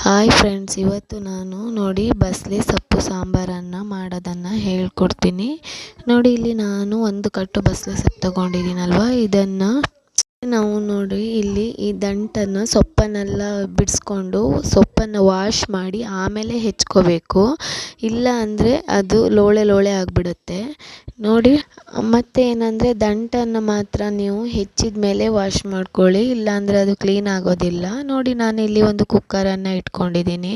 Hi friends, ಇವತ್ತು ನಾನು ನೋಡಿ ಬಸಳೆ ಸೊಪ್ಪು ಸಾಂಬಾರನ್ನು ಮಾಡೋದನ್ನು ಹೇಳ್ಕೊಡ್ತೀನಿ. ನೋಡಿ, ಇಲ್ಲಿ ನಾನು ಒಂದು ಕಟ್ಟು ಬಸಳೆ ಸೊಪ್ಪು ತೊಗೊಂಡಿದ್ದೀನಲ್ವ, ಇದನ್ನು ನಾವು ನೋಡಿ ಇಲ್ಲಿ ಈ ದಂಟನ್ನು ಸೊಪ್ಪನ್ನೆಲ್ಲ ಬಿಡಿಸ್ಕೊಂಡು ಸೊಪ್ಪನ್ನು ವಾಶ್ ಮಾಡಿ ಆಮೇಲೆ ಹೆಚ್ಕೋಬೇಕು. ಇಲ್ಲ ಅಂದರೆ ಅದು ಲೋಳೆ ಲೋಳೆ ಆಗಿಬಿಡುತ್ತೆ ನೋಡಿ. ಮತ್ತು ಏನಂದರೆ ದಂಟನ್ನು ಮಾತ್ರ ನೀವು ಹೆಚ್ಚಿದ ಮೇಲೆ ವಾಶ್ ಮಾಡ್ಕೊಳ್ಳಿ, ಇಲ್ಲಾಂದರೆ ಅದು ಕ್ಲೀನ್ ಆಗೋದಿಲ್ಲ. ನೋಡಿ, ನಾನು ಇಲ್ಲಿ ಒಂದು ಕುಕ್ಕರನ್ನು ಇಟ್ಕೊಂಡಿದ್ದೀನಿ.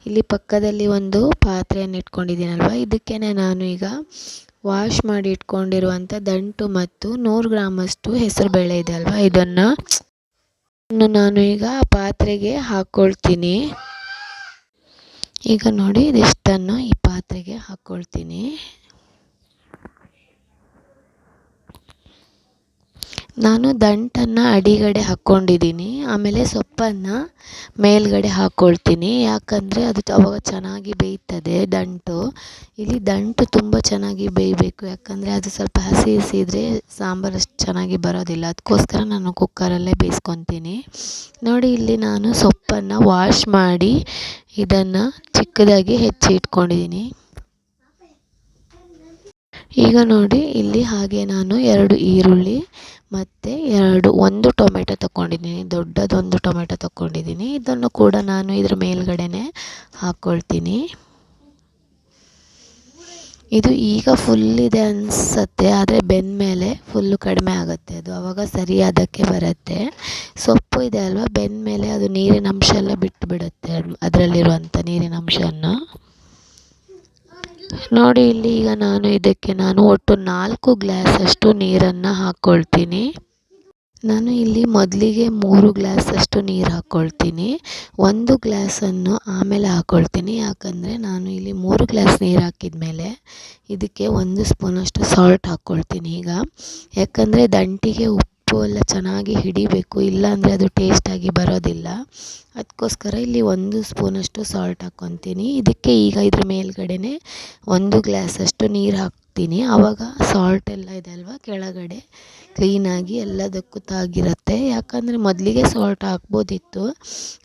ಇಲ್ಲಿ ಪಕ್ಕದಲ್ಲಿ ಒಂದು ಪಾತ್ರೆಯನ್ನು ಇಟ್ಕೊಂಡಿದ್ದೀನಲ್ವ, ಇದಕ್ಕೇ ನಾನು ಈಗ ವಾಶ್ ಮಾಡಿ ಇಟ್ಕೊಂಡಿರುವಂಥ ದಂಟು ಮತ್ತು 100 ಗ್ರಾಮಷ್ಟು ಹೆಸರುಬೇಳೆ ಇದೆ ಅಲ್ವಾ, ಇದನ್ನು ನಾನು ಈಗ ಪಾತ್ರೆಗೆ ಹಾಕ್ಕೊಳ್ತೀನಿ. ಈಗ ನೋಡಿ, ಇದಿಷ್ಟನ್ನು ಈ ಪಾತ್ರೆಗೆ ಹಾಕ್ಕೊಳ್ತೀನಿ. ನಾನು ದಂಟನ್ನು ಅಡಿಗಡೆ ಹಾಕ್ಕೊಂಡಿದ್ದೀನಿ, ಆಮೇಲೆ ಸೊಪ್ಪನ್ನು ಮೇಲ್ಗಡೆ ಹಾಕ್ಕೊಳ್ತೀನಿ. ಯಾಕಂದರೆ ಅದು ಅವಾಗ ಚೆನ್ನಾಗಿ ಬೇಯ್ತದೆ ದಂಟು. ಇಲ್ಲಿ ದಂಟು ತುಂಬ ಚೆನ್ನಾಗಿ ಬೇಯಬೇಕು, ಯಾಕಂದರೆ ಅದು ಸ್ವಲ್ಪ ಹಸಿ ಹಸಿ ಇದ್ದರೆ ಸಾಂಬಾರು ಅಷ್ಟು ಚೆನ್ನಾಗಿ ಬರೋದಿಲ್ಲ. ಅದಕ್ಕೋಸ್ಕರ ನಾನು ಕುಕ್ಕರಲ್ಲೇ ಬೇಯಿಸ್ಕೊತೀನಿ. ನೋಡಿ, ಇಲ್ಲಿ ನಾನು ಸೊಪ್ಪನ್ನು ವಾಶ್ ಮಾಡಿ ಇದನ್ನು ಚಿಕ್ಕದಾಗಿ ಹೆಚ್ಚಿ ಇಟ್ಕೊಂಡಿದ್ದೀನಿ. ಈಗ ನೋಡಿ, ಇಲ್ಲಿ ಹಾಗೆ ನಾನು 2 ಈರುಳ್ಳಿ ಮತ್ತು ಒಂದು ಟೊಮೆಟೊ ತೊಗೊಂಡಿದ್ದೀನಿ, ದೊಡ್ಡದೊಂದು ಟೊಮೆಟೊ ತೊಗೊಂಡಿದ್ದೀನಿ. ಇದನ್ನು ಕೂಡ ನಾನು ಇದ್ರ ಮೇಲ್ಗಡೆನೆ ಹಾಕ್ಕೊಳ್ತೀನಿ. ಇದು ಈಗ ಫುಲ್ ಇದೆ ಅನಿಸುತ್ತೆ, ಆದರೆ ಬೆಂದ ಮೇಲೆ ಫುಲ್ಲು ಕಡಿಮೆ ಆಗುತ್ತೆ, ಅದು ಆವಾಗ ಸರಿ ಅದಕ್ಕೆ ಬರುತ್ತೆ. ಸೊಪ್ಪು ಇದೆ ಅಲ್ವಾ, ಬೆಂದ ಮೇಲೆ ಅದು ನೀರಿನ ಅಂಶ ಎಲ್ಲ ಬಿಟ್ಟು ಬಿಡುತ್ತೆ, ಅದರಲ್ಲಿರುವಂಥ ನೀರಿನ ಅಂಶವನ್ನು. ನೋಡಿ, ಇಲ್ಲಿ ಈಗ ನಾನು ಒಟ್ಟು 4 ಗ್ಲಾಸಷ್ಟು ನೀರನ್ನು ಹಾಕ್ಕೊಳ್ತೀನಿ. ನಾನು ಇಲ್ಲಿ ಮೊದಲಿಗೆ 3 ಗ್ಲಾಸಷ್ಟು ನೀರು ಹಾಕ್ಕೊಳ್ತೀನಿ, 1 ಗ್ಲಾಸನ್ನು ಆಮೇಲೆ ಹಾಕ್ಕೊಳ್ತೀನಿ. ಯಾಕಂದರೆ ನಾನು ಇಲ್ಲಿ 3 ಗ್ಲಾಸ್ ನೀರು ಹಾಕಿದ ಮೇಲೆ ಇದಕ್ಕೆ 1 ಸ್ಪೂನಷ್ಟು ಸಾಲ್ಟ್ ಹಾಕ್ಕೊಳ್ತೀನಿ ಈಗ. ಯಾಕಂದರೆ ದಂಟಿಗೆ ಉಪ್ಪು ಎಲ್ಲ ಚೆನ್ನಾಗಿ ಹಿಡಿಬೇಕು, ಇಲ್ಲಾಂದರೆ ಅದು ಟೇಸ್ಟಾಗಿ ಬರೋದಿಲ್ಲ. ಅದಕ್ಕೋಸ್ಕರ ಇಲ್ಲಿ 1 ಸ್ಪೂನಷ್ಟು ಸಾಲ್ಟ್ ಹಾಕ್ಕೊತೀನಿ. ಇದಕ್ಕೆ ಈಗ ಇದ್ರ ಮೇಲ್ಗಡೆನೆ 1 ಗ್ಲಾಸಷ್ಟು ನೀರು ಹಾಕ್ತೀನಿ. ಆವಾಗ ಸಾಲ್ಟ್ ಎಲ್ಲ ಇದೆ ಅಲ್ವಾ ಕೆಳಗಡೆ ಕ್ಲೀನಾಗಿ ಎಲ್ಲದಕ್ಕೂ ತಾಗಿರುತ್ತೆ. ಯಾಕಂದರೆ ಮೊದಲಿಗೆ ಸಾಲ್ಟ್ ಹಾಕ್ಬೋದಿತ್ತು,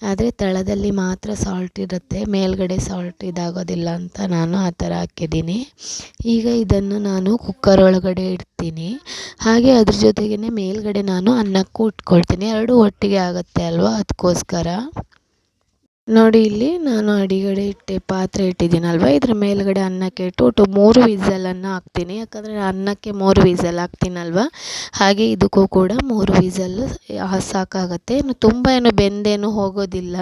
ಆದರೆ ತಳದಲ್ಲಿ ಮಾತ್ರ ಸಾಲ್ಟ್ ಇರುತ್ತೆ, ಮೇಲ್ಗಡೆ ಸಾಲ್ಟ್ ಇದಾಗೋದಿಲ್ಲ ಅಂತ ನಾನು ಆ ಥರ ಹಾಕಿದ್ದೀನಿ. ಈಗ ಇದನ್ನು ನಾನು ಕುಕ್ಕರ್ ಒಳಗಡೆ ಇಡ್ತೀನಿ. ಹಾಗೆ ಅದ್ರ ಜೊತೆಗೇ ಮೇಲ್ಗಡೆ ನಾನು ಅನ್ನಕ್ಕೂ ಇಟ್ಕೊಳ್ತೀನಿ, 2 ಒಟ್ಟಿಗೆ ಆಗುತ್ತೆ ಅಲ್ವಾ, ಅದಕ್ಕೋಸ್ಕರ. ನೋಡಿ, ಇಲ್ಲಿ ನಾನು ಅಡಿಗಡೆ ಪಾತ್ರೆ ಇಟ್ಟಿದ್ದೀನಲ್ವ, ಇದ್ರ ಮೇಲ್ಗಡೆ ಅನ್ನಕ್ಕೆ ಇಟ್ಟು ಒಟ್ಟು 3 ವಿಸಲನ್ನು ಹಾಕ್ತೀನಿ. ಯಾಕಂದರೆ ಅನ್ನಕ್ಕೆ 3 ವಿಸಲ್ ಹಾಕ್ತೀನಲ್ವ, ಹಾಗೆ ಇದಕ್ಕೂ ಕೂಡ 3 ವಿಸಲ್ಲು ಸಾಕಾಗುತ್ತೆ, ತುಂಬ ಬೆಂದೇನು ಹೋಗೋದಿಲ್ಲ.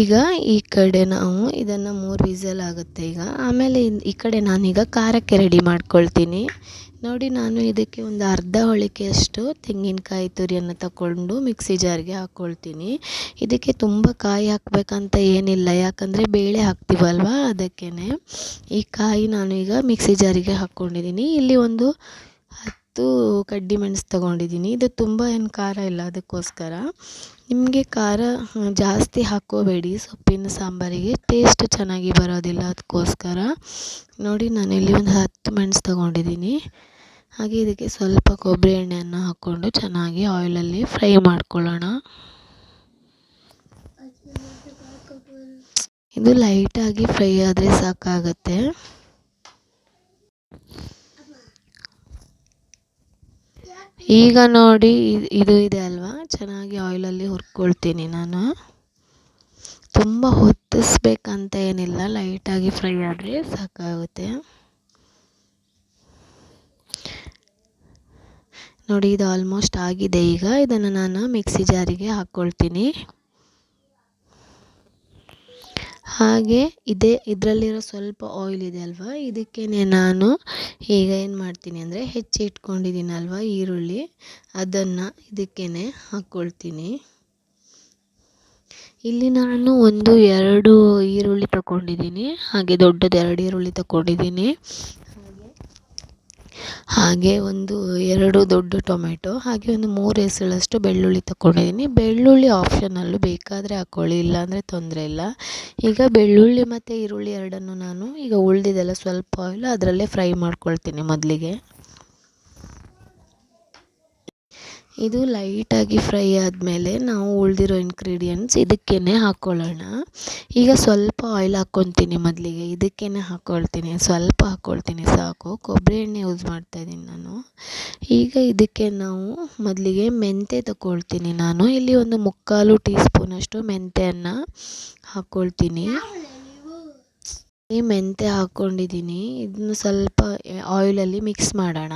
ಈಗ ಈ ಕಡೆ ನಾವು ಇದನ್ನು 3 ವಿಸಲ್ ಆಗುತ್ತೆ ಈಗ. ಆಮೇಲೆ ಈ ಕಡೆ ನಾನೀಗ ಖಾರಕ್ಕೆ ರೆಡಿ ಮಾಡ್ಕೊಳ್ತೀನಿ. ನೋಡಿ, ನಾನು ಇದಕ್ಕೆ ಒಂದು ಅರ್ಧ ಹೋಳಿಕೆಯಷ್ಟು ತೆಂಗಿನಕಾಯಿ ತುರಿಯನ್ನು ತಗೊಂಡು ಮಿಕ್ಸಿ ಜಾರ್ಗೆ ಹಾಕ್ಕೊಳ್ತೀನಿ. ಇದಕ್ಕೆ ತುಂಬ ಕಾಯಿ ಹಾಕಬೇಕಂತ ಏನಿಲ್ಲ, ಯಾಕಂದರೆ ಬೇಳೆ ಹಾಕ್ತೀವಲ್ವ ಅದಕ್ಕೇ. ಈ ಕಾಯಿ ನಾನು ಈಗ ಮಿಕ್ಸಿ ಜಾರಿಗೆ ಹಾಕ್ಕೊಂಡಿದ್ದೀನಿ. ಇಲ್ಲಿ ಒಂದು 10 ಕಡ್ಡಿ ಮೆಣಸು ತೊಗೊಂಡಿದ್ದೀನಿ. ಇದು ತುಂಬ ಏನು ಖಾರ ಇಲ್ಲ, ಅದಕ್ಕೋಸ್ಕರ. ನಿಮಗೆ ಖಾರ ಜಾಸ್ತಿ ಹಾಕ್ಕೋಬೇಡಿ, ಸೊಪ್ಪಿನ ಸಾಂಬಾರಿಗೆ ಟೇಸ್ಟ್ ಚೆನ್ನಾಗಿ ಬರೋದಿಲ್ಲ, ಅದಕ್ಕೋಸ್ಕರ. ನೋಡಿ, ನಾನಿಲ್ಲಿ ಒಂದು 10 ಮೆಣಸು ತೊಗೊಂಡಿದ್ದೀನಿ. ಹಾಗೆ ಇದಕ್ಕೆ ಸ್ವಲ್ಪ ಕೊಬ್ಬರಿ ಎಣ್ಣೆಯನ್ನು ಹಾಕ್ಕೊಂಡು ಚೆನ್ನಾಗಿ ಆಯಿಲಲ್ಲಿ ಫ್ರೈ ಮಾಡ್ಕೊಳ್ಳೋಣ. ಇದು ಲೈಟಾಗಿ ಫ್ರೈ ಆದರೆ ಸಾಕಾಗುತ್ತೆ. ಈಗ ನೋಡಿ, ಇದು ಇದೆ ಅಲ್ವಾ, ಚೆನ್ನಾಗಿ ಆಯಿಲಲ್ಲಿ ಹುರ್ಕೊಳ್ತೀನಿ ನಾನು. ತುಂಬ ಹೊತ್ತಿಸ್ಬೇಕಂತ ಏನಿಲ್ಲ, ಲೈಟಾಗಿ ಫ್ರೈ ಆದರೆ ಸಾಕಾಗುತ್ತೆ. ನೋಡಿ, ಇದು ಆಲ್ಮೋಸ್ಟ್ ಆಗಿದೆ. ಈಗ ಇದನ್ನು ನಾನು ಮಿಕ್ಸಿ ಜಾರಿಗೆ ಹಾಕ್ಕೊಳ್ತೀನಿ. ಹಾಗೆ ಇದರಲ್ಲಿರೋ ಸ್ವಲ್ಪ ಆಯಿಲ್ ಇದೆ ಅಲ್ವಾ, ಇದಕ್ಕೇ ನಾನು ಈಗ ಏನು ಮಾಡ್ತೀನಿ ಅಂದರೆ ಹೆಚ್ಚಿ ಇಟ್ಕೊಂಡಿದ್ದೀನಲ್ವ ಈರುಳ್ಳಿ, ಅದನ್ನು ಇದಕ್ಕೇ ಹಾಕ್ಕೊಳ್ತೀನಿ. ಇಲ್ಲಿ ನಾನು 2 ಈರುಳ್ಳಿ ತಗೊಂಡಿದ್ದೀನಿ, ಹಾಗೆ ದೊಡ್ಡದು 2 ಈರುಳ್ಳಿ ತಗೊಂಡಿದ್ದೀನಿ. ಹಾಗೆ 2 ದೊಡ್ಡ ಟೊಮೆಟೊ, ಹಾಗೆ 3 ಎಸಳಷ್ಟು ಬೆಳ್ಳುಳ್ಳಿ ತಗೊಂಡಿದ್ದೀನಿ. ಬೆಳ್ಳುಳ್ಳಿ ಆಪ್ಷನಲ್ಲು, ಬೇಕಾದರೆ ಹಾಕ್ಕೊಳ್ಳಿ, ಇಲ್ಲಾಂದರೆ ತೊಂದರೆ ಇಲ್ಲ. ಈಗ ಬೆಳ್ಳುಳ್ಳಿ ಮತ್ತು ಈರುಳ್ಳಿ ಎರಡನ್ನು ನಾನು ಈಗ ಉಳಿದಿದ್ದೆಲ್ಲ ಸ್ವಲ್ಪ ಆಯಿಲ್ ಅದರಲ್ಲೇ ಫ್ರೈ ಮಾಡ್ಕೊಳ್ತೀನಿ ಮೊದಲಿಗೆ. ಇದು ಲೈಟಾಗಿ ಫ್ರೈ ಆದಮೇಲೆ ನಾವು ಉಳಿದಿರೋ ಇಂಗ್ರೀಡಿಯೆಂಟ್ಸ್ ಇದಕ್ಕೇ ಹಾಕ್ಕೊಳ್ಳೋಣ. ಈಗ ಸ್ವಲ್ಪ ಆಯಿಲ್ ಹಾಕ್ಕೊತೀನಿ ಮೊದಲಿಗೆ, ಇದಕ್ಕೇ ಹಾಕ್ಕೊಳ್ತೀನಿ, ಸ್ವಲ್ಪ ಹಾಕ್ಕೊಳ್ತೀನಿ ಸಾಕು. ಕೊಬ್ಬರಿ ಎಣ್ಣೆ ಯೂಸ್ ಮಾಡ್ತಾಯಿದ್ದೀನಿ ನಾನು. ಈಗ ಇದಕ್ಕೆ ನಾವು ಮೊದಲಿಗೆ ಮೆಂತ್ಯ ತಗೊಳ್ತೀನಿ. ನಾನು ಇಲ್ಲಿ ಒಂದು 3/4 ಟೀ ಸ್ಪೂನಷ್ಟು ಮೆಂತ್ಯನ ಹಾಕ್ಕೊಳ್ತೀನಿ. ಈ ಮೆಂತ್ಯ ಹಾಕ್ಕೊಂಡಿದ್ದೀನಿ. ಇದನ್ನು ಸ್ವಲ್ಪ ಆಯಿಲಲ್ಲಿ ಮಿಕ್ಸ್ ಮಾಡೋಣ.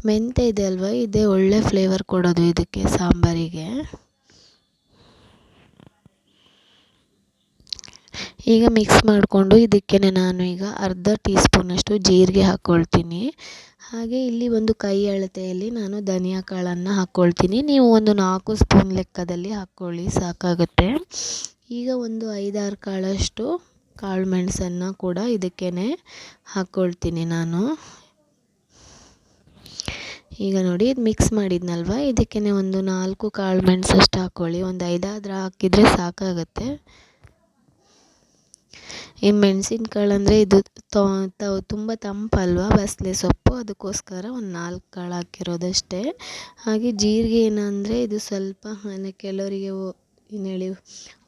ಮೆಂತ್ಯ ಇದೆ ಅಲ್ವಾ, ಇದೇ ಒಳ್ಳೆ ಫ್ಲೇವರ್ ಕೊಡೋದು ಇದಕ್ಕೆ, ಸಾಂಬಾರಿಗೆ. ಈಗ ಮಿಕ್ಸ್ ಮಾಡಿಕೊಂಡು ಇದಕ್ಕೆ ನಾನು ಈಗ ಅರ್ಧ ಟೀ ಸ್ಪೂನಷ್ಟು ಜೀರಿಗೆ ಹಾಕ್ಕೊಳ್ತೀನಿ. ಹಾಗೆ ಇಲ್ಲಿ ಒಂದು ಕೈ ಅಳತೆಯಲ್ಲಿ ನಾನು ಧನಿಯಾ ಕಾಳನ್ನು ಹಾಕ್ಕೊಳ್ತೀನಿ. ನೀವು ಒಂದು 4 ಸ್ಪೂನ್ ಲೆಕ್ಕದಲ್ಲಿ ಹಾಕ್ಕೊಳ್ಳಿ, ಸಾಕಾಗುತ್ತೆ. ಈಗ ಒಂದು 5-6 ಕಾಳಷ್ಟು ಕಾಳು ಮೆಣಸನ್ನು ಕೂಡ ಇದಕ್ಕೇ ಹಾಕ್ಕೊಳ್ತೀನಿ ನಾನು. ಈಗ ನೋಡಿ, ಇದು ಮಿಕ್ಸ್ ಮಾಡಿದ್ನಲ್ವ, ಇದಕ್ಕೇ ಒಂದು 4 ಕಾಳು ಮೆಣಸಷ್ಟು ಹಾಕ್ಕೊಳ್ಳಿ. ಒಂದು 5 ಹಾಕಿದರೆ ಸಾಕಾಗುತ್ತೆ. ಈ ಮೆಣಸಿನಕಾಳು ಅಂದರೆ ಇದು ತುಂಬ ತಂಪಲ್ವ ಬಸಳೆ ಸೊಪ್ಪು, ಅದಕ್ಕೋಸ್ಕರ ಒಂದು 4 ಕಾಳು ಹಾಕಿರೋದಷ್ಟೇ. ಹಾಗೆ ಜೀರಿಗೆ ಏನಂದರೆ ಇದು ಸ್ವಲ್ಪ ಕೆಲವರಿಗೆ ಏನು ಹೇಳಿ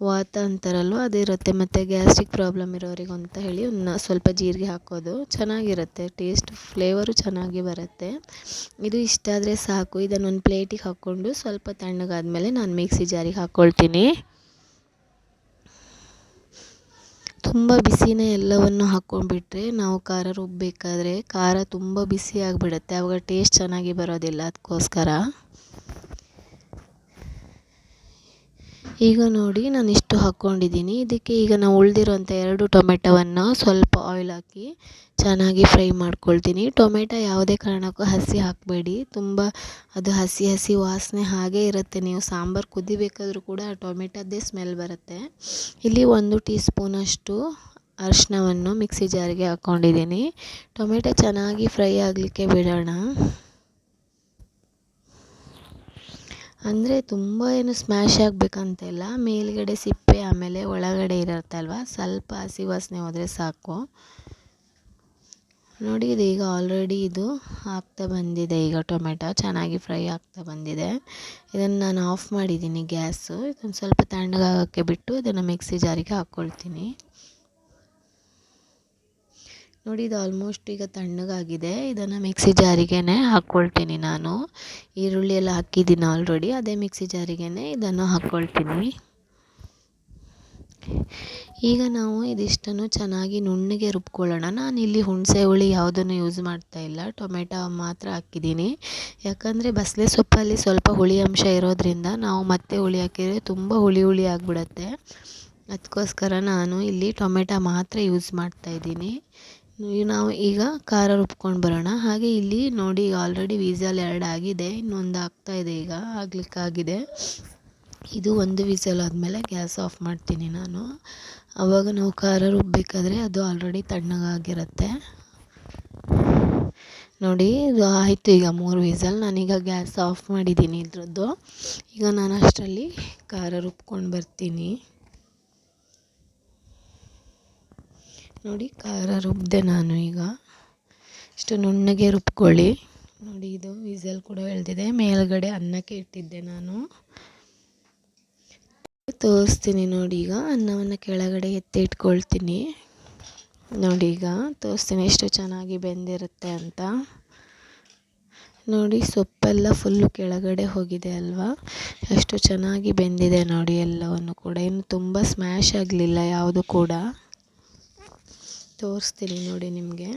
ವಾತ ಅಂತಾರಲ್ವ ಅದಿರುತ್ತೆ, ಮತ್ತು ಗ್ಯಾಸ್ಟ್ರಿಕ್ ಪ್ರಾಬ್ಲಮ್ ಇರೋರಿಗೆ ಅಂತ ಹೇಳಿ ಸ್ವಲ್ಪ ಜೀರಿಗೆ ಹಾಕೋದು ಚೆನ್ನಾಗಿರುತ್ತೆ. ಟೇಸ್ಟ್ ಫ್ಲೇವರು ಚೆನ್ನಾಗಿ ಬರುತ್ತೆ. ಇದು ಇಷ್ಟ ಆದರೆ ಸಾಕು. ಇದನ್ನು ಒಂದು ಪ್ಲೇಟಿಗೆ ಹಾಕ್ಕೊಂಡು ಸ್ವಲ್ಪ ತಣ್ಣಗಾದ್ಮೇಲೆ ನಾನು ಮಿಕ್ಸಿ ಜಾರಿಗೆ ಹಾಕ್ಕೊಳ್ತೀನಿ. ತುಂಬ ಬಿಸಿನೇ ಎಲ್ಲವನ್ನು ಹಾಕ್ಕೊಂಡ್ಬಿಟ್ರೆ ನಾವು ಖಾರ ರುಬ್ಬಬೇಕಾದ್ರೆ ಖಾರ ತುಂಬ ಬಿಸಿ ಆಗಿಬಿಡುತ್ತೆ, ಆವಾಗ ಟೇಸ್ಟ್ ಚೆನ್ನಾಗಿ ಬರೋದಿಲ್ಲ. ಅದಕ್ಕೋಸ್ಕರ ಈಗ ನೋಡಿ ನಾನು ಇಷ್ಟು ಹಾಕ್ಕೊಂಡಿದ್ದೀನಿ. ಇದಕ್ಕೆ ಈಗ ನಾವು ಉಳಿದಿರೋಂಥ 2 ಟೊಮೆಟೊವನ್ನು ಸ್ವಲ್ಪ ಆಯಿಲ್ ಹಾಕಿ ಚೆನ್ನಾಗಿ ಫ್ರೈ ಮಾಡ್ಕೊಳ್ತೀನಿ. ಟೊಮೆಟೊ ಯಾವುದೇ ಕಾರಣಕ್ಕೂ ಹಸಿ ಹಾಕಬೇಡಿ, ತುಂಬ ಅದು ಹಸಿ ಹಸಿ ವಾಸನೆ ಹಾಗೇ ಇರುತ್ತೆ. ನೀವು ಸಾಂಬಾರು ಕುದಿಬೇಕಾದ್ರೂ ಕೂಡ ಆ ಟೊಮೆಟೊದ್ದೇ ಸ್ಮೆಲ್ ಬರುತ್ತೆ. ಇಲ್ಲಿ 1 ಟೀ ಸ್ಪೂನಷ್ಟು ಅರಿಶಿನವನ್ನು ಮಿಕ್ಸಿ ಜಾರಿಗೆ ಹಾಕ್ಕೊಂಡಿದ್ದೀನಿ. ಟೊಮೆಟೊ ಚೆನ್ನಾಗಿ ಫ್ರೈ ಆಗಲಿಕ್ಕೆ ಬಿಡೋಣ. ಅಂದರೆ ತುಂಬ ಏನು ಸ್ಮ್ಯಾಶ್ ಆಗಬೇಕಂತೆಲ್ಲ, ಮೇಲ್ಗಡೆ ಸಿಪ್ಪೆ ಆಮೇಲೆ ಒಳಗಡೆ ಇರುತ್ತಲ್ವ, ಸ್ವಲ್ಪ ಹಸಿ ವಾಸನೆ ಹೋದರೆ ಸಾಕು. ನೋಡಿ, ಇದು ಈಗ ಆಲ್ರೆಡಿ ಇದು ಆಗ್ತಾ ಬಂದಿದೆ. ಈಗ ಟೊಮೆಟೊ ಚೆನ್ನಾಗಿ ಫ್ರೈ ಆಗ್ತಾ ಬಂದಿದೆ. ಇದನ್ನು ನಾನು ಆಫ್ ಮಾಡಿದ್ದೀನಿ ಗ್ಯಾಸು. ಇದನ್ನು ಸ್ವಲ್ಪ ತಣ್ಣಗಾಗೋಕ್ಕೆ ಬಿಟ್ಟು ಇದನ್ನು ಮಿಕ್ಸಿ ಜಾರಿಗೆ ಹಾಕ್ಕೊಳ್ತೀನಿ. ನೋಡಿ, ಇದು ಆಲ್ಮೋಸ್ಟ್ ಈಗ ತಣ್ಣಗಾಗಿದೆ. ಇದನ್ನು ಮಿಕ್ಸಿ ಜಾರಿಗೇ ಹಾಕ್ಕೊಳ್ತೀನಿ ನಾನು. ಈರುಳ್ಳಿ ಎಲ್ಲ ಹಾಕಿದ್ದೀನಿ ಆಲ್ರೆಡಿ, ಅದೇ ಮಿಕ್ಸಿ ಜಾರಿಗೇ ಇದನ್ನು ಹಾಕ್ಕೊಳ್ತೀನಿ. ಈಗ ನಾವು ಇದಿಷ್ಟನ್ನು ಚೆನ್ನಾಗಿ ನುಣ್ಣಗೆ ರುಬ್ಕೊಳ್ಳೋಣ. ನಾನಿಲ್ಲಿ ಹುಣಸೆ ಹುಳಿ ಯಾವುದನ್ನು ಯೂಸ್ ಮಾಡ್ತಾಯಿಲ್ಲ, ಟೊಮೆಟೊ ಮಾತ್ರ ಹಾಕಿದ್ದೀನಿ. ಯಾಕಂದರೆ ಬಸಳೆ ಸೊಪ್ಪಲ್ಲಿ ಸ್ವಲ್ಪ ಹುಳಿ ಅಂಶ ಇರೋದ್ರಿಂದ ನಾವು ಮತ್ತೆ ಹುಳಿ ಹಾಕಿದರೆ ತುಂಬ ಹುಳಿ ಹುಳಿ ಆಗಿಬಿಡತ್ತೆ. ಅದಕ್ಕೋಸ್ಕರ ನಾನು ಇಲ್ಲಿ ಟೊಮೆಟೊ ಮಾತ್ರ ಯೂಸ್ ಮಾಡ್ತಾಯಿದ್ದೀನಿ. ನಾವು ಈಗ ಖಾರ ರುಬ್ಕೊಂಡು ಬರೋಣ. ಹಾಗೆ ಇಲ್ಲಿ ನೋಡಿ, ಆಲ್ರೆಡಿ ವಿಸಲ್ 2 ಆಗಿದೆ, ಇನ್ನೊಂದು ಆಗ್ತಾಯಿದೆ, ಈಗ ಆಗಲಿಕ್ಕಾಗಿದೆ. ಇದು 1 ವಿಸಲ್ ಆದಮೇಲೆ ಗ್ಯಾಸ್ ಆಫ್ ಮಾಡ್ತೀನಿ ನಾನು. ಆವಾಗ ನಾವು ಖಾರ ರುಬ್ಬಬೇಕಾದ್ರೆ ಅದು ಆಲ್ರೆಡಿ ತಣ್ಣಗಾಗಿರುತ್ತೆ. ನೋಡಿ, ಇದು ಆಯಿತು ಈಗ 3 ವಿಸಲ್. ನಾನೀಗ ಗ್ಯಾಸ್ ಆಫ್ ಮಾಡಿದ್ದೀನಿ ಇದ್ರದ್ದು. ಈಗ ನಾನು ಅಷ್ಟರಲ್ಲಿ ಖಾರ ರುಬ್ಕೊಂಡು ಬರ್ತೀನಿ. ನೋಡಿ, ಖಾರ ರುಬ್ಬಿದೆ ನಾನು. ಈಗ ಇಷ್ಟು ನುಣ್ಣಗೆ ರುಬ್ಕೊಳ್ಳಿ. ನೋಡಿ, ಇದು ವಿಸಲ್ ಕೂಡ ಎಳೆದಿದೆ. ಮೇಲ್ಗಡೆ ಅನ್ನಕ್ಕೆ ಇಟ್ಟಿದ್ದೆ ನಾನು. ತೋರಿಸ್ತೀನಿ ನೋಡಿ, ಈಗ ಅನ್ನವನ್ನು ಕೆಳಗಡೆ ಎತ್ತಿ ಇಟ್ಕೊಳ್ತೀನಿ. ನೋಡಿ, ಈಗ ತೋರಿಸ್ತೀನಿ ಎಷ್ಟು ಚೆನ್ನಾಗಿ ಬೆಂದಿರುತ್ತೆ ಅಂತ. ನೋಡಿ, ಸೊಪ್ಪೆಲ್ಲ ಫುಲ್ಲು ಕೆಳಗಡೆ ಹೋಗಿದೆ ಅಲ್ವಾ, ಎಷ್ಟು ಚೆನ್ನಾಗಿ ಬೆಂದಿದೆ ನೋಡಿ. ಎಲ್ಲವನ್ನು ಕೂಡ ಇನ್ನು ತುಂಬ ಸ್ಮ್ಯಾಶ್ ಆಗಲಿಲ್ಲ ಯಾವುದು ಕೂಡ. ತೋರಿಸ್ತೀನಿ ನೋಡಿ ನಿಮಗೆ.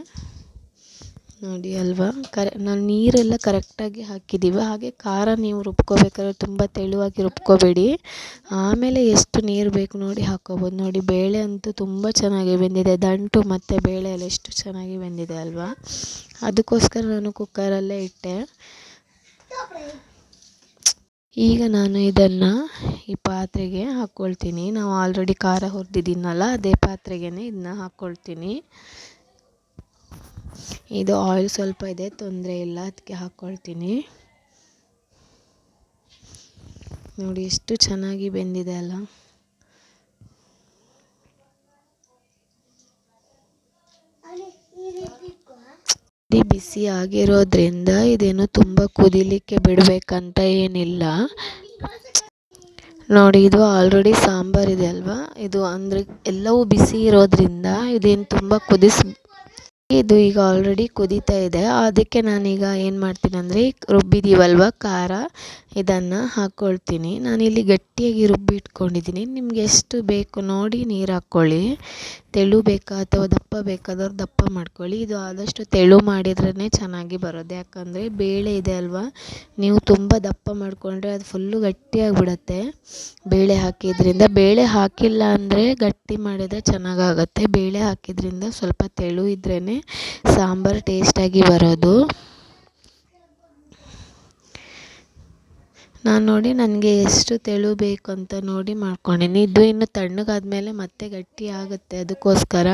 ನೋಡಿ ಅಲ್ವಾ, ನಾನು ನೀರೆಲ್ಲ ಕರೆಕ್ಟಾಗಿ ಹಾಕಿದ್ದೀವಿ. ಹಾಗೆ ಖಾರ ನೀವು ರುಬ್ಕೋಬೇಕಾದ್ರೆ ತುಂಬ ತೆಳುವಾಗಿ ರುಬ್ಕೋಬೇಡಿ, ಆಮೇಲೆ ಎಷ್ಟು ನೀರು ಬೇಕು ನೋಡಿ ಹಾಕ್ಕೋಬೋದು. ನೋಡಿ, ಬೇಳೆ ಅಂತೂ ತುಂಬ ಚೆನ್ನಾಗಿ ಬೆಂದಿದೆ, ದಂಟು ಮತ್ತು ಬೇಳೆ ಎಲ್ಲ ಎಷ್ಟು ಚೆನ್ನಾಗಿ ಬೆಂದಿದೆ ಅಲ್ವಾ. ಅದಕ್ಕೋಸ್ಕರ ನಾನು ಕುಕ್ಕರಲ್ಲೇ ಇಟ್ಟೆ. ಈಗ ನಾನು ಇದನ್ನು ಈ ಪಾತ್ರೆಗೆ ಹಾಕ್ಕೊಳ್ತೀನಿ. ನಾವು ಆಲ್ರೆಡಿ ಖಾರ ಹುರಿದಿದ್ದೀನಲ್ಲ, ಅದೇ ಪಾತ್ರೆಗೇ ಇದನ್ನ ಹಾಕ್ಕೊಳ್ತೀನಿ. ಇದು ಆಯಿಲ್ ಸ್ವಲ್ಪ ಇದೆ, ತೊಂದರೆ ಇಲ್ಲ, ಅದಕ್ಕೆ ಹಾಕ್ಕೊಳ್ತೀನಿ. ನೋಡಿ, ಎಷ್ಟು ಚೆನ್ನಾಗಿ ಬೆಂದಿದೆ ಅಲ್ಲ. ಬಿಸಿ ಆಗಿರೋದ್ರಿಂದ ಇದೇನು ತುಂಬ ಕುದಿಲಿಕ್ಕೆ ಬಿಡಬೇಕಂತ ಏನಿಲ್ಲ. ನೋಡಿ, ಇದು ಆಲ್ರೆಡಿ ಸಾಂಬಾರ್ ಇದೆ ಅಲ್ವಾ, ಇದು ಅಂದರೆ ಎಲ್ಲವೂ ಬಿಸಿ ಇರೋದ್ರಿಂದ ಇದೇನು ತುಂಬ ಇದು ಈಗ ಆಲ್ರೆಡಿ ಕುದೀತಾ ಇದೆ. ಅದಕ್ಕೆ ನಾನೀಗ ಏನು ಮಾಡ್ತೀನಿ ಅಂದರೆ, ರುಬ್ಬಿದ್ದೀವಲ್ವ ಖಾರ, ಇದನ್ನು ಹಾಕ್ಕೊಳ್ತೀನಿ. ನಾನಿಲ್ಲಿ ಗಟ್ಟಿಯಾಗಿ ರುಬ್ಬಿ ಇಟ್ಕೊಂಡಿದ್ದೀನಿ. ನಿಮ್ಗೆ ಎಷ್ಟು ಬೇಕು ನೋಡಿ ನೀರು ಹಾಕ್ಕೊಳ್ಳಿ. ತೆಳು ಬೇಕಾ ಅಥವಾ ದಪ್ಪ ಬೇಕಾದವ್ರು ದಪ್ಪ ಮಾಡ್ಕೊಳ್ಳಿ. ಇದು ಆದಷ್ಟು ತೆಳು ಮಾಡಿದ್ರೇ ಚೆನ್ನಾಗಿ ಬರೋದು, ಯಾಕಂದರೆ ಬೇಳೆ ಇದೆ ಅಲ್ವಾ, ನೀವು ತುಂಬ ದಪ್ಪ ಮಾಡಿಕೊಂಡ್ರೆ ಅದು ಫುಲ್ಲು ಗಟ್ಟಿಯಾಗಿಬಿಡತ್ತೆ ಬೇಳೆ ಹಾಕಿದ್ರಿಂದ. ಬೇಳೆ ಹಾಕಿಲ್ಲ ಅಂದರೆ ಗಟ್ಟಿ ಮಾಡಿದರೆ ಚೆನ್ನಾಗಾಗತ್ತೆ. ಬೇಳೆ ಹಾಕಿದ್ರಿಂದ ಸ್ವಲ್ಪ ತೆಳು ಇದ್ರೇ ಸಾಂಬಾರು ಟೇಸ್ಟಾಗಿ ಬರೋದು. ನಾನು ನೋಡಿ ನನಗೆ ಎಷ್ಟು ತೆಳು ಬೇಕು ಅಂತ ನೋಡಿ ಮಾಡ್ಕೊಂಡಿನಿ. ಇದು ಇನ್ನು ತಣ್ಣಗಾದ್ಮೇಲೆ ಮತ್ತೆ ಗಟ್ಟಿ ಆಗುತ್ತೆ, ಅದಕ್ಕೋಸ್ಕರ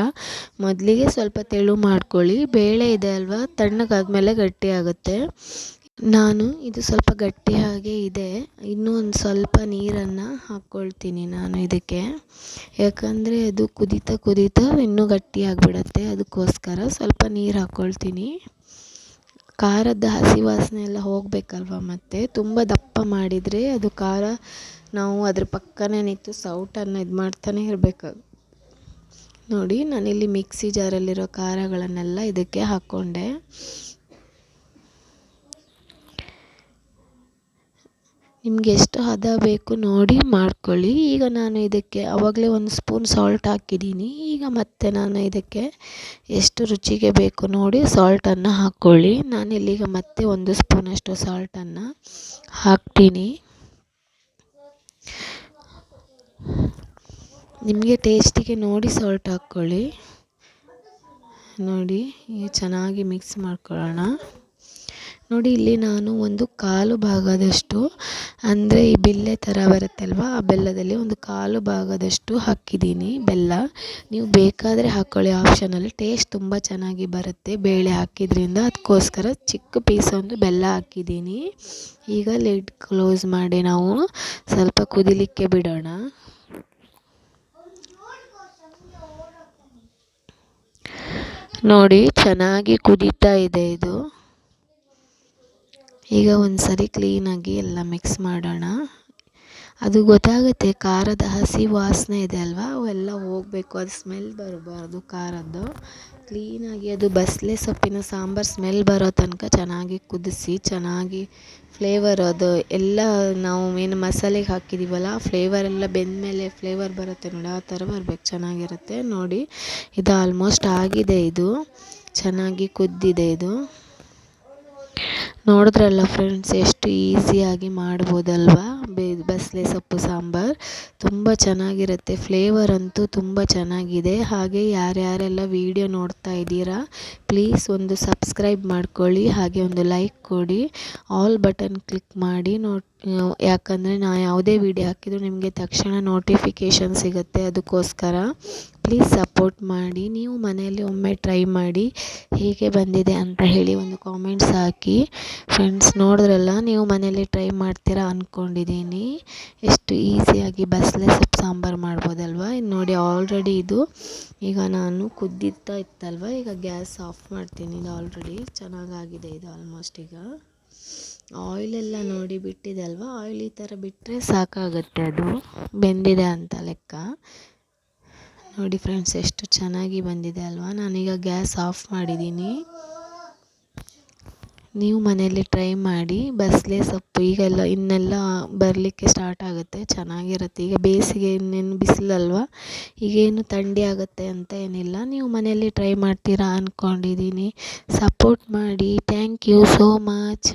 ಮೊದಲಿಗೆ ಸ್ವಲ್ಪ ತೆಳು ಮಾಡ್ಕೊಳ್ಳಿ. ಬೇಳೆ ಇದೆ ಅಲ್ವಾ, ತಣ್ಣಗಾದ್ಮೇಲೆ ಗಟ್ಟಿ ಆಗುತ್ತೆ. ನಾನು ಇದು ಸ್ವಲ್ಪ ಗಟ್ಟಿಯಾಗೇ ಇದೆ, ಇನ್ನೂ ಒಂದು ಸ್ವಲ್ಪ ನೀರನ್ನು ಹಾಕ್ಕೊಳ್ತೀನಿ ನಾನು ಇದಕ್ಕೆ, ಯಾಕಂದರೆ ಅದು ಕುದೀತಾ ಇನ್ನೂ ಗಟ್ಟಿಯಾಗಿಬಿಡತ್ತೆ. ಅದಕ್ಕೋಸ್ಕರ ಸ್ವಲ್ಪ ನೀರು ಹಾಕ್ಕೊಳ್ತೀನಿ. ಖಾರದ ಹಸಿ ವಾಸನೆ ಎಲ್ಲ ಹೋಗಬೇಕಲ್ವ, ಮತ್ತು ತುಂಬ ದಪ್ಪ ಮಾಡಿದರೆ ಅದು ಖಾರ ನಾವು ಅದ್ರ ಪಕ್ಕನೇ ನಿಂತು ಸೌಟನ್ನು ಇದು ಮಾಡ್ತಾನೆ ಇರಬೇಕು. ನೋಡಿ, ನಾನಿಲ್ಲಿ ಮಿಕ್ಸಿ ಜಾರಲ್ಲಿರೋ ಖಾರಗಳನ್ನೆಲ್ಲ ಇದಕ್ಕೆ ಹಾಕ್ಕೊಂಡೆ. ನಿಮಗೆ ಎಷ್ಟು ಹದ ಬೇಕು ನೋಡಿ ಮಾಡ್ಕೊಳ್ಳಿ. ಈಗ ನಾನು ಇದಕ್ಕೆ ಆವಾಗಲೇ 1 ಸ್ಪೂನ್ ಸಾಲ್ಟ್ ಹಾಕಿದ್ದೀನಿ. ಈಗ ಮತ್ತೆ ನಾನು ಇದಕ್ಕೆ ಎಷ್ಟು ರುಚಿಗೆ ಬೇಕು ನೋಡಿ ಸಾಲ್ಟನ್ನು ಹಾಕ್ಕೊಳ್ಳಿ. ನಾನಿಲ್ಲೀಗ ಮತ್ತೆ 1 ಸ್ಪೂನಷ್ಟು ಸಾಲ್ಟನ್ನು ಹಾಕ್ತೀನಿ. ನಿಮಗೆ ಟೇಸ್ಟಿಗೆ ನೋಡಿ ಸಾಲ್ಟ್ ಹಾಕ್ಕೊಳ್ಳಿ. ನೋಡಿ, ಈಗ ಚೆನ್ನಾಗಿ ಮಿಕ್ಸ್ ಮಾಡ್ಕೊಳ್ಳೋಣ. ನೋಡಿ, ಇಲ್ಲಿ ನಾನು 1/4 ಭಾಗದಷ್ಟು, ಅಂದರೆ ಈ ಬೆಲ್ಲ ಥರ ಬರುತ್ತಲ್ವ, ಆ ಬೆಲ್ಲದಲ್ಲಿ 1/4 ಭಾಗದಷ್ಟು ಹಾಕಿದ್ದೀನಿ ಬೆಲ್ಲ. ನೀವು ಬೇಕಾದರೆ ಹಾಕ್ಕೊಳ್ಳಿ, ಆಪ್ಷನಲ್ಲಿ. ಟೇಸ್ಟ್ ತುಂಬ ಚೆನ್ನಾಗಿ ಬರುತ್ತೆ ಬೇಳೆ ಹಾಕಿದ್ರಿಂದ, ಅದಕ್ಕೋಸ್ಕರ ಚಿಕ್ಕ ಪೀಸ್ ಒಂದು ಬೆಲ್ಲ ಹಾಕಿದ್ದೀನಿ. ಈಗ ಲಿಡ್ ಕ್ಲೋಸ್ ಮಾಡಿ ನಾವು ಸ್ವಲ್ಪ ಕುದಿಲಿಕ್ಕೆ ಬಿಡೋಣ. ನೋಡಿ, ಚೆನ್ನಾಗಿ ಕುದೀತಾ ಇದೆ ಇದು. ಈಗ ಒಂದು ಸರಿ ಕ್ಲೀನಾಗಿ ಎಲ್ಲ ಮಿಕ್ಸ್ ಮಾಡೋಣ. ಅದು ಗೊತ್ತಾಗುತ್ತೆ, ಖಾರದ ಹಸಿ ವಾಸನೆ ಇದೆ ಅಲ್ವಾ, ಅವೆಲ್ಲ ಹೋಗಬೇಕು, ಅದು ಸ್ಮೆಲ್ ಬರಬಾರ್ದು ಖಾರದ್ದು. ಕ್ಲೀನಾಗಿ ಅದು ಬಸಳೆ ಸೊಪ್ಪಿನ ಸಾಂಬಾರು ಸ್ಮೆಲ್ ಬರೋ ತನಕ ಚೆನ್ನಾಗಿ ಕುದಿಸಿ, ಚೆನ್ನಾಗಿ ಫ್ಲೇವರ್ ಅದು ಎಲ್ಲ ನಾವು ಏನು ಮಸಾಲೆಗೆ ಹಾಕಿದ್ದೀವಲ್ಲ ಆ ಫ್ಲೇವರ್ ಎಲ್ಲ ಬೆಂದಮೇಲೆ ಫ್ಲೇವರ್ ಬರುತ್ತೆ ನೋಡಿ, ಆ ಥರ ಬರಬೇಕು, ಚೆನ್ನಾಗಿರುತ್ತೆ. ನೋಡಿ, ಇದು ಆಲ್ಮೋಸ್ಟ್ ಆಗಿದೆ, ಇದು ಚೆನ್ನಾಗಿ ಕುದ್ದಿದೆ. ಇದು ನೋಡಿದ್ರಲ್ಲ ಫ್ರೆಂಡ್ಸ್, ಎಷ್ಟು ಈಸಿಯಾಗಿ ಮಾಡ್ಬೋದಲ್ವಾ ಬಸಳೆ ಸೊಪ್ಪು ಸಾಂಬಾರು. ತುಂಬ ಚೆನ್ನಾಗಿರುತ್ತೆ, ಫ್ಲೇವರ್ ಅಂತೂ ತುಂಬ ಚೆನ್ನಾಗಿದೆ. ಹಾಗೆ ಯಾರ್ಯಾರೆಲ್ಲ ವೀಡಿಯೋ ನೋಡ್ತಾ ಇದ್ದೀರಾ, ಪ್ಲೀಸ್ ಒಂದು ಸಬ್ಸ್ಕ್ರೈಬ್ ಮಾಡ್ಕೊಳ್ಳಿ, ಹಾಗೆ ಒಂದು ಲೈಕ್ ಕೊಡಿ, ಆಲ್ ಬಟನ್ ಕ್ಲಿಕ್ ಮಾಡಿ. ಯಾಕಂದರೆ ನಾನು ಯಾವುದೇ ವೀಡಿಯೋ ಹಾಕಿದರೂ ನಿಮಗೆ ತಕ್ಷಣ ನೋಟಿಫಿಕೇಷನ್ ಸಿಗುತ್ತೆ, ಅದಕ್ಕೋಸ್ಕರ ಪ್ಲೀಸ್ ಸಪೋರ್ಟ್ ಮಾಡಿ. ನೀವು ಮನೆಯಲ್ಲಿ ಒಮ್ಮೆ ಟ್ರೈ ಮಾಡಿ, ಹೇಗೆ ಬಂದಿದೆ ಅಂತ ಹೇಳಿ ಒಂದು ಕಾಮೆಂಟ್ಸ್ ಹಾಕಿ. ಫ್ರೆಂಡ್ಸ್, ನೋಡಿದ್ರಲ್ಲ, ನೀವು ಮನೆಯಲ್ಲಿ ಟ್ರೈ ಮಾಡ್ತೀರಾ ಅಂದ್ಕೊಂಡಿದ್ದೀನಿ. ಎಷ್ಟು ಈಸಿಯಾಗಿ ಬಸಳೆ ಸೊಪ್ಪು ಸಾಂಬಾರು ಮಾಡ್ಬೋದಲ್ವ. ಇನ್ನು ನೋಡಿ, ಆಲ್ರೆಡಿ ಇದು ಈಗ ನಾನು ಕುದ್ದಿತ್ತಾ ಇತ್ತಲ್ವ, ಈಗ ಗ್ಯಾಸ್ ಆಫ್ ಮಾಡ್ತೀನಿ. ಇದು ಆಲ್ರೆಡಿ ಚೆನ್ನಾಗಾಗಿದೆ, ಇದು ಆಲ್ಮೋಸ್ಟ್. ಈಗ ಆಯಿಲೆಲ್ಲ ನೋಡಿ ಬಿಟ್ಟಿದೆ ಅಲ್ವಾ, ಆಯಿಲ್ ಈ ಥರ ಬಿಟ್ಟರೆ ಸಾಕಾಗುತ್ತೆ, ಅದು ಬೆಂದಿದೆ ಅಂತ ಲೆಕ್ಕ. ನೋಡಿ ಫ್ರೆಂಡ್ಸ್, ಎಷ್ಟು ಚೆನ್ನಾಗಿ ಬಂದಿದೆ ಅಲ್ವಾ. ನಾನೀಗ ಗ್ಯಾಸ್ ಆಫ್ ಮಾಡಿದ್ದೀನಿ. ನೀವು ಮನೆಯಲ್ಲಿ ಟ್ರೈ ಮಾಡಿ. ಬಸಳೆ ಸೊಪ್ಪು ಇನ್ನೆಲ್ಲ ಬರಲಿಕ್ಕೆ ಸ್ಟಾರ್ಟ್ ಆಗುತ್ತೆ, ಚೆನ್ನಾಗಿರುತ್ತೆ. ಈಗ ಬೇಸಿಗೆ ಇನ್ನೇನು ಬಿಸಿಲಲ್ವ, ಈಗೇನು ಥಂಡಿ ಆಗುತ್ತೆ ಅಂತ ಏನಿಲ್ಲ. ನೀವು ಮನೆಯಲ್ಲಿ ಟ್ರೈ ಮಾಡ್ತೀರಾ ಅಂದ್ಕೊಂಡಿದ್ದೀನಿ. ಸಪೋರ್ಟ್ ಮಾಡಿ. Thank you so much.